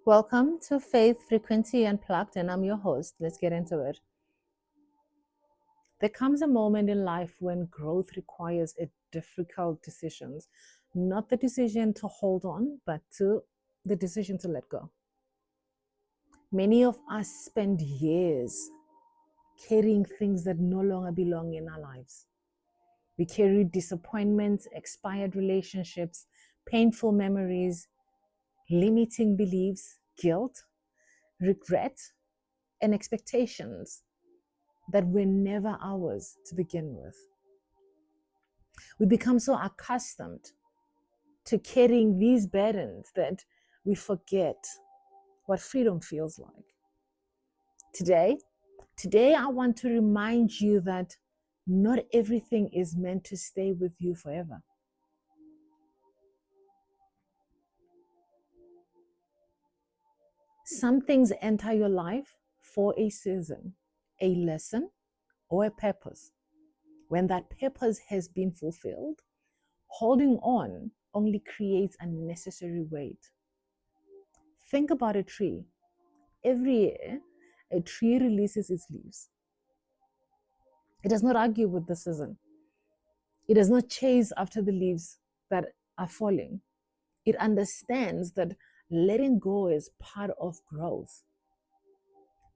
Welcome to Faith Frequency Unplugged, and I'm your host. Let's get into it. There comes a moment in life when growth requires a difficult decisions, not the decision to hold on, but the decision to let go. Many of us spend years carrying things that no longer belong in our lives. We carry disappointments, expired relationships, painful memories, limiting beliefs, guilt, regret, and expectations that were never ours to begin with. We become so accustomed to carrying these burdens that we forget what freedom feels like. Today I want to remind you that not everything is meant to stay with you forever. Some things enter your life for a season, a lesson, or a purpose. When that purpose has been fulfilled, holding on only creates unnecessary weight. Think about a tree. Every year, a tree releases its leaves. It does not argue with the season. It does not chase after the leaves that are falling. It understands that letting go is part of growth.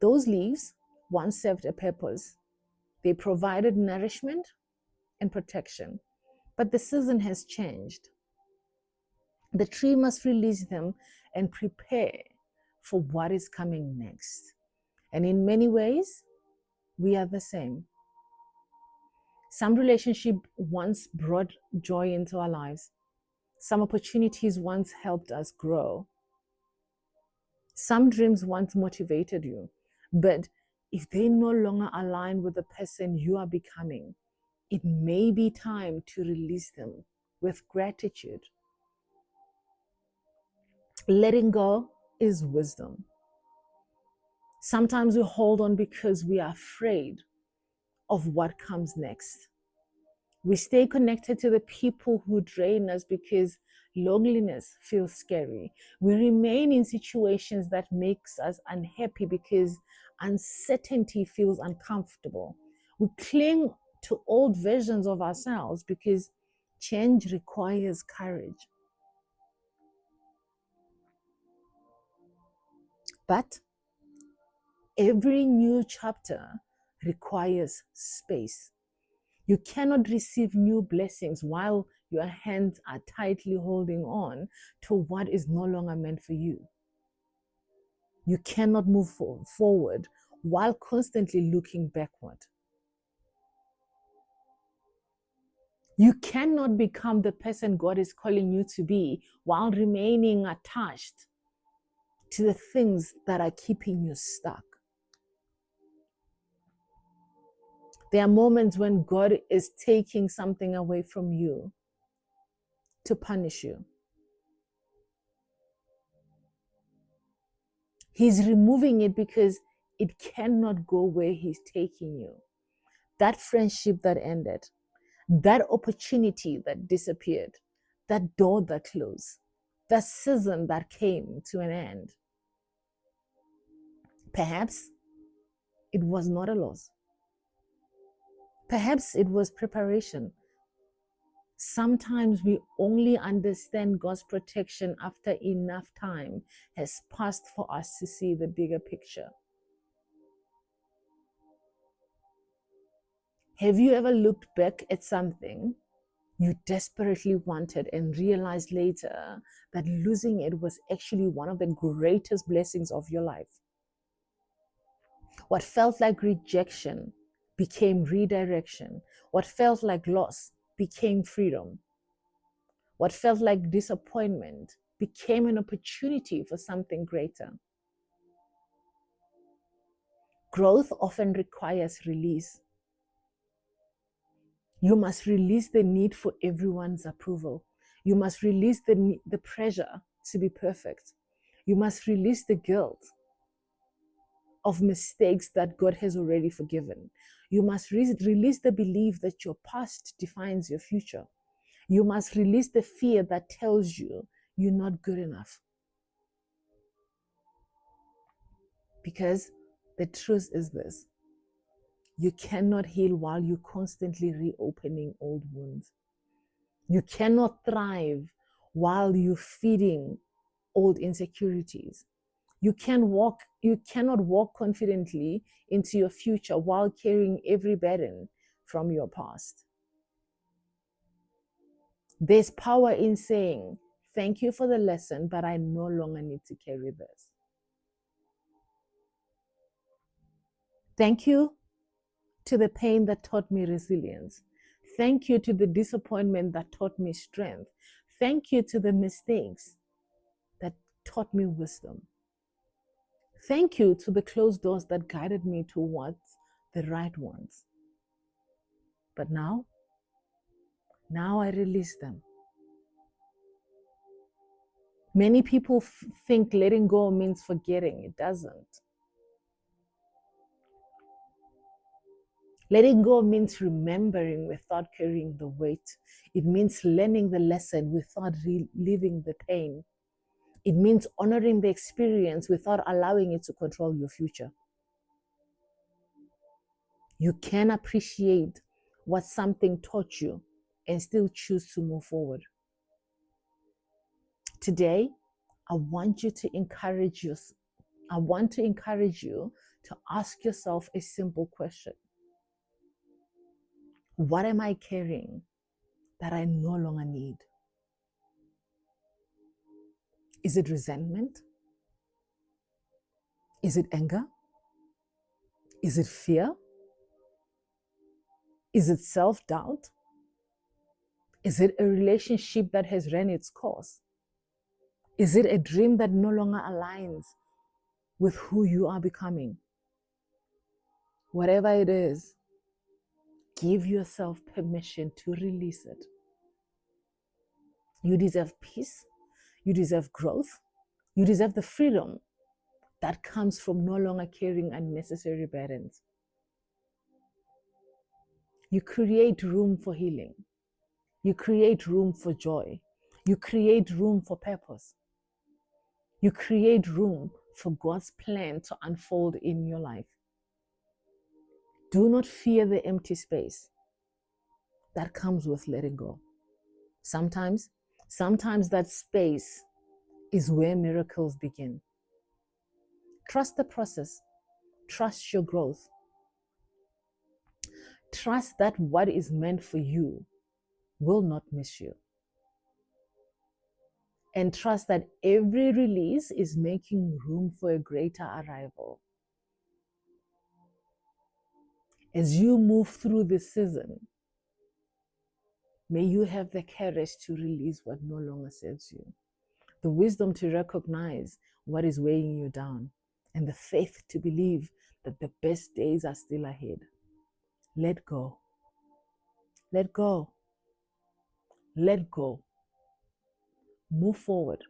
Those leaves once served a purpose. They provided nourishment and protection, but the season has changed. The tree must release them and prepare for what is coming next. And in many ways, we are the same. Some relationship once brought joy into our lives. Some opportunities once helped us grow. Some dreams once motivated you. But if they no longer align with the person you are becoming, it may be time to release them with gratitude. Letting go is wisdom. Sometimes we hold on because we are afraid of what comes next. We stay connected to the people who drain us because loneliness feels scary. We remain in situations that makes us unhappy because uncertainty feels uncomfortable. We cling to old versions of ourselves because change requires courage. But every new chapter requires space. You cannot receive new blessings while your hands are tightly holding on to what is no longer meant for you. You cannot move forward while constantly looking backward. You cannot become the person God is calling you to be while remaining attached to the things that are keeping you stuck. There are moments when God is taking something away from you to punish you. He's removing it because it cannot go where he's taking you. That friendship that ended, that opportunity that disappeared, that door that closed, that season that came to an end. Perhaps it was not a loss. Perhaps it was preparation. Sometimes we only understand God's protection after enough time has passed for us to see the bigger picture. Have you ever looked back at something you desperately wanted and realized later that losing it was actually one of the greatest blessings of your life? What felt like rejection became redirection. What felt like loss became freedom. What felt like disappointment became an opportunity for something greater. Growth often requires release. You must release the need for everyone's approval. You must release the pressure to be perfect. You must release the guilt of mistakes that God has already forgiven. You must release the belief that your past defines your future. You must release the fear that tells you you're not good enough. Because the truth is this: you cannot heal while you're constantly reopening old wounds. You cannot thrive while you're feeding old insecurities. You cannot walk confidently into your future while carrying every burden from your past. There's power in saying, thank you for the lesson, but I no longer need to carry this. Thank you to the pain that taught me resilience. Thank you to the disappointment that taught me strength. Thank you to the mistakes that taught me wisdom. Thank you to the closed doors that guided me towards the right ones. But now I release them. Many people think letting go means forgetting. It doesn't. Letting go means remembering without carrying the weight. It means learning the lesson without reliving the pain. It means honoring the experience without allowing it to control your future. You can appreciate what something taught you and still choose to move forward. Today, I want to encourage you to ask yourself a simple question. What am I carrying that I no longer need? Is it resentment? Is it anger? Is it fear? Is it self-doubt? Is it a relationship that has run its course? Is it a dream that no longer aligns with who you are becoming? Whatever it is, give yourself permission to release it. You deserve peace. You deserve growth. You deserve the freedom that comes from no longer carrying unnecessary burdens. You create room for healing. You create room for joy. You create room for purpose. You create room for God's plan to unfold in your life. Do not fear the empty space that comes with letting go. Sometimes that space is where miracles begin. Trust the process. Trust your growth. Trust that what is meant for you will not miss you. And trust that every release is making room for a greater arrival. As you move through this season, may you have the courage to release what no longer serves you, the wisdom to recognize what is weighing you down, and the faith to believe that the best days are still ahead. Let go. Let go. Let go. Move forward.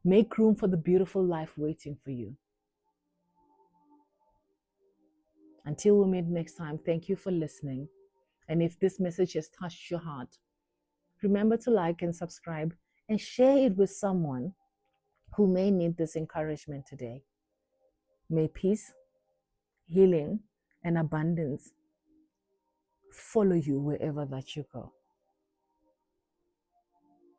Make room for the beautiful life waiting for you. Until we meet next time, thank you for listening. And if this message has touched your heart, remember to like and subscribe and share it with someone who may need this encouragement today. May peace, healing, and abundance follow you wherever that you go.